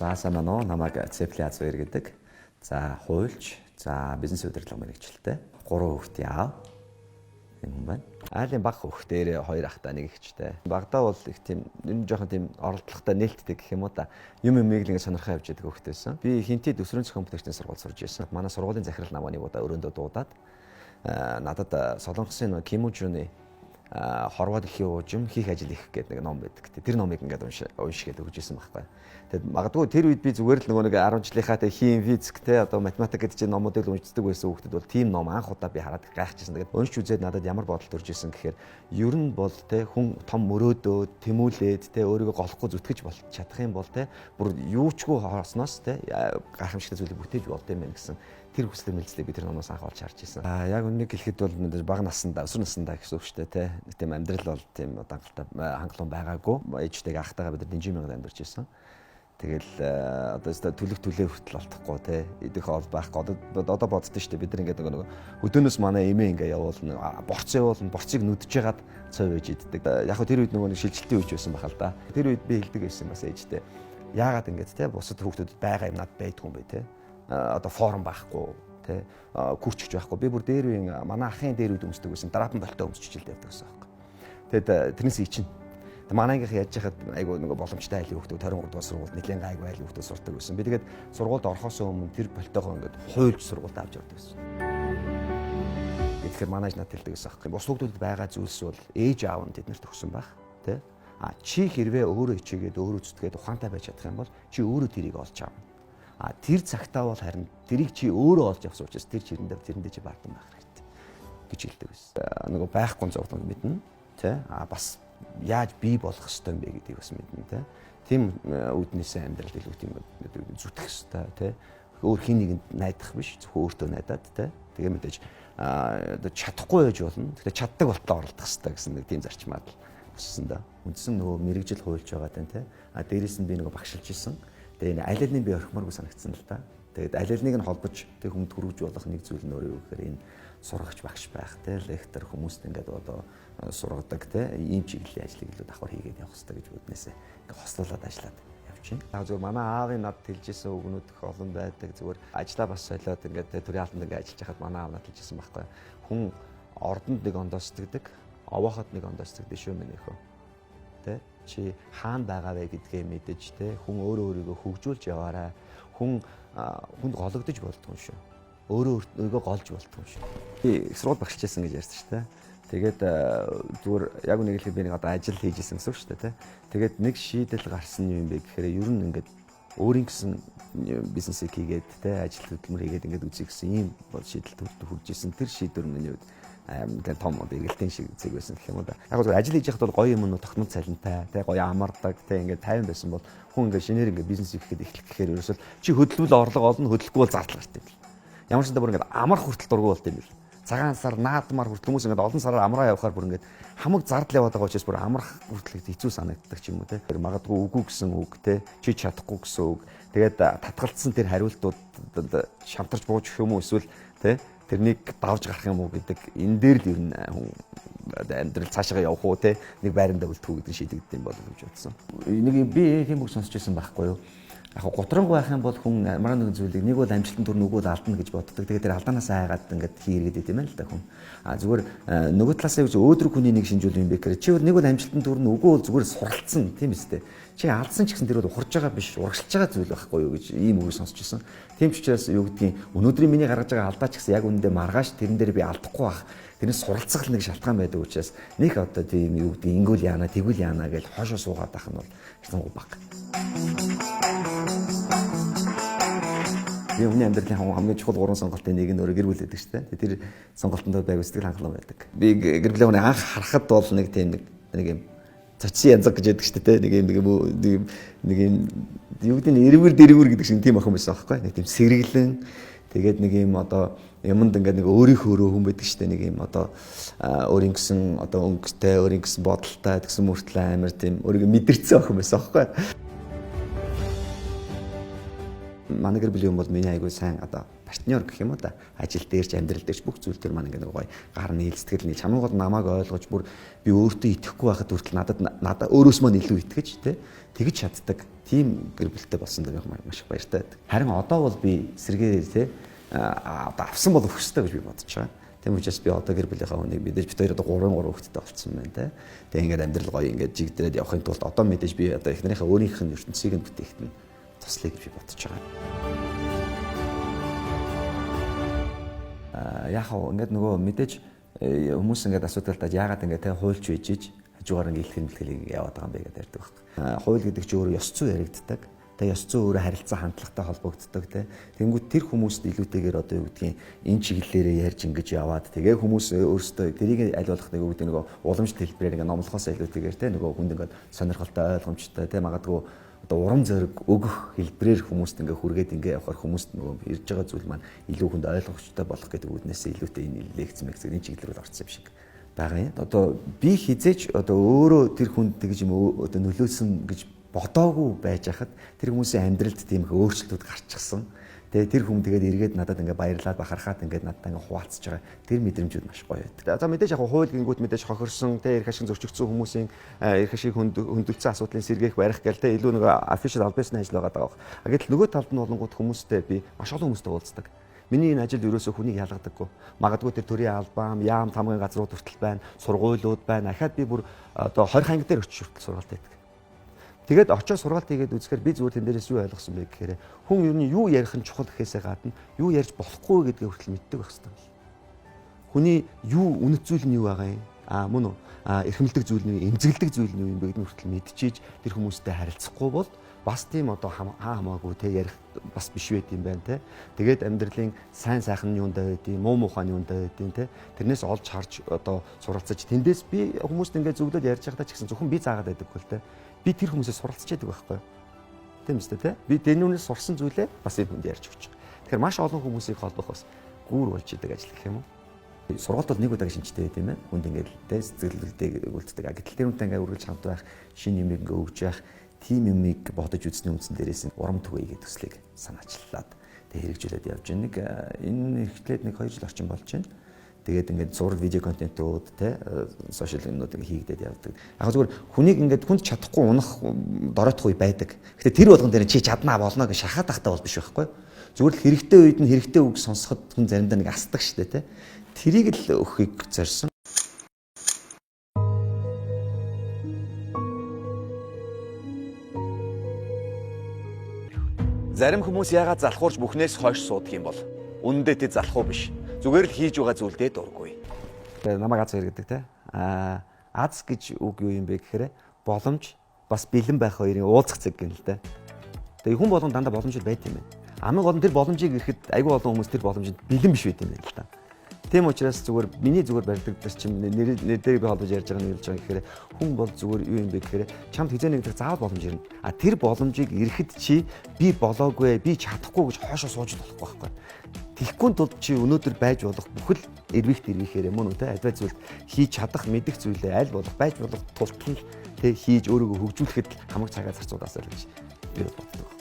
За сайн байна уу? Намайг Цэпли Азбер гэдэг. За хуульч, за бизнес удирдлага мэргэжилтэй. 3 хүүхдийн аав. Энэ хүн байна. Айлын баг хүүхдээр 2 ахтай 1 эгчтэй. Багадаа бол их тийм ер нь жоохон тийм оролдлоготой нээлттэй гэх юм уу та. Юм ингээд сонирхоо явж байгаа хүүхдээсэн. Би хинтэд өсвөрийн зохион бүтээгчдийн сургууль сурж байсан. Манай сургуулийн захирал намайг нэг удаа өрөөндөө дуудаад надад Солонгосын Кимужуны хорвоод их уужим хийх ажил их гэдэг нэг ном байдаг. Тэр номыг ингээд уншгээд өгч ирсэн байхгүй. Тэгэд магадгүй тэр үед би зүгээр л нөгөө нэг 10 жилийнхаа тэг хим физик те одоо математик гэдэг чинь номуудыг уншдаг байсан хүүхдүүд бол тийм ном анх удаа би хараад гайхчихсан. Тэгээд уншиж үзээд надад ямар бодол төрж ирсэн гэхээр ер нь бол те хүн том мөрөөдөө тэмүүлээд те өөрийгөө голохгүй зүтгэж бол чадах юм бол те бүр юучгүй хоосноос те гайхамшигтай зүйлийг бүтээж болд юм байна гэсэн тэр хүслэг мэлзлийг би тэр номоос анх олж харж ирсэн. Яг үннийг хэлэхэд бол бага наснда, өсвөр наснда гэсэн үг шүү дээ те. Тийм амьдрал бол тийм удаангалтай хангалуун байгаагүй. Ээжтэйгээ ахтайгаа бид нар Дэнжин мянгад амьдарч ирсэн. Тэгэл одоо төлөх төлөө хүртэл олдохгүй те. Идэх ол байхгүй. Одоо боддоо шүү дээ. Бид нар ингээд нөгөө хөдөөнөөс манай эмээ ингээд явуулна, борц явуулна, борцыг нүдж ягаад цой байж иддэг. Яг хөө тэр үед нөгөө нэг шилжилтийн үеч байсан бахал да. Тэр үед би хэлдэг байсан бас ээжтэй. Яагаад ингээд те бусад хүүхдүүдэд байгаа юм над байдгүй юм бэ те. Одоо форум байхгүй тий күрчж байхгүй би бүр дээр үеийн манай ахын дээр үед өмсдөг байсан драпан болтой өмсч жилд явдаг байсан байхгүй. Тэгэд тэрнээс ичнэ. Манай ангийнх яаж яхад айгу нэг боломжтой айлын хүүхдүүд 23 дугаар сургуульд нэлээд айгу айлын хүүхдүүд сурдаг байсан. Би тэгээд сургуульд орохоос өмнө тэр болтойгоо ингээд хуйлж сургуульд авч явдаг байсан. Тэгэхээр манайж надад хэлдэг байсан байхгүй. Бус хүүхдүүдэд байгаа зүйлс бол ээж аав нь тэднэрт өгсөн байх тий. Чи хэрвээ өөрөө хичээгээд өөрөө зүтгээд ухаантай байж чадах юм бол чи өөрөө тэрийг олж аавна. Тэр цагтаа бол харин тэрийг чи өөрөө олж авсан учраас тэр тэрэндээ чи бардам байх хэрэгтэй гэж хэлдэг байсан. Нөгөө байхгүй зовлон мэднэ тий. Бас яаж бий болох ёстой юм бэ гэдгийг бас мэднэ тий. Тийм үүднээсээ амьдрал илүү тийм зүтгэх ёстой тий. Өөр хин нэгэнд найдах биш зөвхөн өөртөө найдаад тий. Тэгээ мэдээж чадахгүй байж болно. Тэгэхээр чаддаг болтлоо оролдох ёстой гэсэн нэг тийм зарчмаад л өссөн да. Үндсэн нөгөө мэрэгжил хуульж байгаа тань тий. Дээрээс нь би нөгөө багшилж исэн. Тэгээ аль алийг би орхимооргүй санагдсан л да. Тэгээд аль алийг нь холбож тэг хүнд хүргэж болох нэг зүйл нь өөрөө юу гэхээр энэ сургагч багш байх те лектор хүмүүст ингээд одоо сургадаг те ийм чиглэлийн ажлыг илүү давхар хийгээд явах хэрэгтэй гэж боднээсээ ингээд хослуулаад ажиллаад явчихна. Зүгээр манай аавын над хэлжсэн үгнүүд их олон байдаг. Зүгээр ажлаа бас солиод ингээд төрийн албанд ингээд ажиллаж хахад манай аав над хэлжсэн байхгүй. Хүн ордонд нэг ондоосддаг, овоохот нэг ондоосддаг шүү минь нөхөө. Тэ чи хаана байгаа вэ гэдгээ мэдэж те хүн өөрийгөө хөгжүүлж яваарай. Хүнд гологдож болдгоо шүү. Өөрийгөө голж болдгоо шүү. Би сургууль багшилжсэн гэж ярьсан шүү дээ. Тэгээд зүгээр яг үнийг хэлэхэд би нэг одоо ажил хийжсэн гэсэн үг шүү дээ. Тэгээд нэг шийдэл гарсан юм бэ гэхээр ер нь ингээд өөрийн гэсэн бизнесийг хийгээд те ажил хөдөлмөр хийгээд ингээд үзье гэсэн ийм бол шийдэлд хүрчээсэн. Тэр шийдвэр миний хувьд тэгээд том эргэлтийн шиг зэг байсан гэх юм уу да. Яг л ажил хийж яхад бол гоё юм уу тогтмол цалинтай, тэ гоё амардаг, тэ ингээд 50 байсан бол хүн ингээд шинээр ингээд бизнес хийхэд эхлэх гэхээр ерөөсөл чи хөдөлгүүл орлого олно, хөдөлгөхгүй бол зардал гарт юм бэл. Ямар ч юм бүр ингээд амарх хүртэл дургу болт юм бэл. Цагаан сар наадмаар хүртэл хүмүүс ингээд олон сараар амраа явахаар бүр ингээд хамаг зардал яваад байгаа учраас бүр амрах хүртэл хэцүү санагддаг ч юм уу те. Магадгүй үгүй гэсэн үг те чи чадахгүй гэсэн үг. Тэгээд татгалцсан тэр хариултууд шамтарч бууж гэх юм уу эсвэл те тэрнийг давж гарах юм уу гэдэг энэ дээр л ер нь амьдрал цаашаа явах уу те нэг байранда үлдэх үү гэдэг шийдэгдэх юм болов гэж бодсон. Нэг би тийм үг сонсч байсан байхгүй юу? Яг гутрангүй байх юм бол хүн ямар нэгэн зүйлийг нэг бол амжилтанд хүрнэ үгүй бол алдна гэж боддог. Тэгээд тэр алдаанаас айгаад ингээд хийргээд идэм байл л да хүн. Зүгээр нөгөө талаас нь өөдрөг хүний нэг шинжүүл юм бэ гэхээр чи бол нэг бол амжилтанд хүрнэ үгүй бол зүгээр суралцсан тийм үстэй. Чи алдсан ч гэсэн тэр бол хурж байгаа биш урагшилж байгаа зүйл байхгүй юу гэж ийм үг сонсч байсан. Тийм ч учраас юу гэдгийг өнөөдрийн миний гаргаж байгаа алдаа ч гэсэн яг үнэндээ маргааш тэрэн дээр би алдахгүй байх. Тэрнээс суралцах нэг шалтгаан байдаг учраас нэг одоо тийм юу гэдгийг ингүүл яана тэгвэл яана гэж хоошоо суугаад байх нь бол хэцүү баг. Би өмнө амьдралын хамгийн чухал 3 сонголтын нэг нь өөрөө гэр бүл байдаг шүү дээ. Тэр сонголтонд байг сэтгэл хангалуун байдаг. Би гэр бүлийн анх харахад бол нэг тийм нэг юм цочсон янзаг гэж яддаг шүү дээ. Нэг юм юу гэдэг нь эргүүр гэдэг шиг тийм охин байсан аахгүй. Нэг тийм сэргэлэн тэгээд нэг юм одоо юмд ингээд нэг өөрийнхөө хүн байдаг шүү дээ. Нэг юм одоо өөрийн гэсэн одоо өнгөтэй, өөрийн гэсэн бодолтой гэсэн мөртлөө амар тийм өөрийгөө мэдэрсэн охин байсан аахгүй. Манай гэр бүлийн хүн бол миний айгүй сайн одоо партнер гэх юм уу да. Ажил дээрч амьдрал дээрч бүх зүйл төр маань ингээд гоё гар нийл сэтгэл нийл хамгийн гол намайг ойлгож бүр би өөртөө итгэхгүй байхад хүртэл надад өөрөөс маань илүү итгэж тэгж чаддаг тийм гэр бүлтэй болсон даа маш их баяртай байдаг. Харин одоо бол би сэргээ одоо авсан бол өгөх ёстой гэж би бодож байгаа. Тийм учраас би одоо гэр бүлийнхаа хүнийг мэдээж бид хоёр одоо 3 хүүхэдтэй болсон байна те. Тэгээ ингээд амьдрал гоё ингээд жигдрээд явахын тулд одоо мэдээж би одоо эхнэрийнхээ өөрийнх нь ертөнцийг нь бүтээхэд нь туслая гэж би бодож байгаа. Яг ингээд нөгөө мэдээж хүмүүс ингээд асуудалтай яагаад ингээд те хуульч үйжиж хажуугаар ингээд илтгэл мэлтгэлийг яваад байгаа юм бэ гэдэг ярьдаг байхгүй. Хууль гэдэг чинь өөрөө ёс зүй яригддаг. Тэгээ ёс зүй өөрөө харилцаа хандлагатай холбогддог те. Тэнгүүд тэр хүмүүст илүүтэйгээр одоо юу гэдгийг энэ чиглэлээрээ ярьж ингэж яваад тэгээ хүмүүс өөрсдөө тэрийг аль болох нэг үг нөгөө уламжлалт хэлбэрээр ингээд номлохоос илүүтэйгээр те нөгөө хүнд ингээд сонирхолтой ойлгомжтой те магадгүй одоо урам зориг өгөх хэлбэрээр хүмүүст ингээд хүргээд ингээд явахаар хүмүүст нөгөө ирж байгаа зүйл маань илүү хүнд ойлгомжтой болох гэдэг үүднээс илүүтэй энэ лекц мэгцэг энэ чиглэлээр орсон юм шиг байгаа юм. Одоо би хизээч одоо өөрөө тэр хүнд тэгж юм одоо нөлөөсөн гэж бодоогүй байж хахад тэр хүмүүсийн амьдралд тийм их өөрчлөлтүүд гарчихсан. Тэгээ тэр хүн тэгээд эргээд надад ингээ баярлаад бахархаад ингээ надад ингээ хуваалцж байгаа. Тэр мэдрэмжүүд маш гоё байдаг. За мэдээж яг хууль гингүүд мэдээж хохирсон, тэ эрх ашиг зөрчигдсөн хүмүүсийн эрх ашиг хөндлөлтсөн асуудлын сэргээх барих гэл тэ илүү нэг official аль бисны ажил байгаа даа. Гэтэл нөгөө талд нь болонгууд хүмүүстэй би маш олон хүмүүстэй уулздаг. Миний энэ ажил ерөөсөө хүнийг ялгадаггүй. Магадгүй тэр төрийн албан, яам тамгын газрууд хүртэл байна, сургуулиуд байна. Ахаад би бүр одоо 20 ханги дээр очиж хүртэл сургалт хийдэг. Тэгээд очиж сургалт хийгээд үзэхээр би зүгээр тэн дээрээс юу ойлгосон бэ гэхээр хүн ер нь юу ярих нь чухал гэхээсээ гадна юу ярьж болохгүй гэдгээ хүртэл мэддэг байх хэрэгтэй. Хүний юу үнэт зүйл нь юу байгаа юм? Мөн үү? Эрхэмлдэг зүйл нь юу, эмзэглдэг зүйл нь юу юм бэ гэдгийг хүртэл мэдчихэж тэр хүмүүстэй харилцахгүй бол бас тийм одоо хамаагүй те ярих бас биш байт юм байна те. Тэгээд амьдралын сайн сайхан нь юундаа байдیں, муу муухай нь юундаа байдیں те. Тэрнээс олж харж одоо суралцаж тэндээс би хүмүүст ингээд зөвлөд ярьж байхдаа ч гэсэн зөвхөн би заагаад байдаггүй л те. Би тэр хүмүүсээс суралцж яадаг байхгүй. Тийм үстэй те. Би дэнүүнээс сурсан зүйлээ бас энэ хүнд ярьж өгч. Тэгэхээр маш олон хүмүүсийг холбох бас гүүр болж идэг ажил гэх юм уу. Сургалт бол нэг удаа шинжтэй байт юм байна. Хүнд ингээд те сэтгэлдээ үлддэг. Гэтэл тэр үнтэй ингээд үргэлж хамт байх, шинэ юм ингээд өгж явах, тийм юмыг бодож үзсний үндсэн дээрээс нь урам түгээгээд төслийг санаачлаад тэгээ хэрэгжүүлээд явж байна. Нэг энэ эхлээд нэг 2 жил орчим болж байна. Тэгээд ингээд зураг видео контентууд те сошиал юмнуудыг хийгдээд явдаг. Яг зүгээр хүнийг ингээд хүнд чадахгүй унах дороотх үе байдаг. Гэтэ тэр болгон дээр чи чаднаа болно гэж шахаад тахтай бол биш байхгүй. Зүгээр л хэрэгтэй үед нь хэрэгтэй үг сонсоход хүн заримдаа нэг асдаг штэ те. Тэрийг л өгөхийг зорьсон. Зарим хүмүүс яагаад залхуурч бүхнээс хойш суудаг юм бол үнэндээ тэ залхуу биш. Зүгээр л хийж байгаа зүйлдээ дургүй. Намайг аз хэрэгдэг те. Аз гэж үг юу юм бэ гэхээр боломж бас бэлэн байх хоёрын уулзах цаг гэнэ л те. Тэгээ хүн болгон дандаа боломжтой байт юм байна. Амын гол нь тэр боломжийг ирэхэд айгүй олон хүмүүс тэр боломжинд бэлэн биш байт юм байна л та. Тийм учраас зүгээр миний зүгээр барьдаг чинь нэр дээр би холбож ярьж байгаа нь юу гэж байгаа гэхээр хүн бол зүгээр юу юм бэ гэхээр чамд хизээ нэгдэх заавал боломж ирнэ. Тэр боломжийг ирэхэд чи би болоогүй, би чадахгүй гэж хоошоо сууж болохгүй байхгүй. Тэгэхгүй тулд чи өнөөдөр байж болох бүхэл эрвэхээрээ мөн үү те альва зүйл хийж чадах мэдэх зүйлээ аль болох байж болох тултал те хийж өөрийгөө хөгжүүлэхэд хамаг цагаа зарцуулаасаа л гэж би боддог.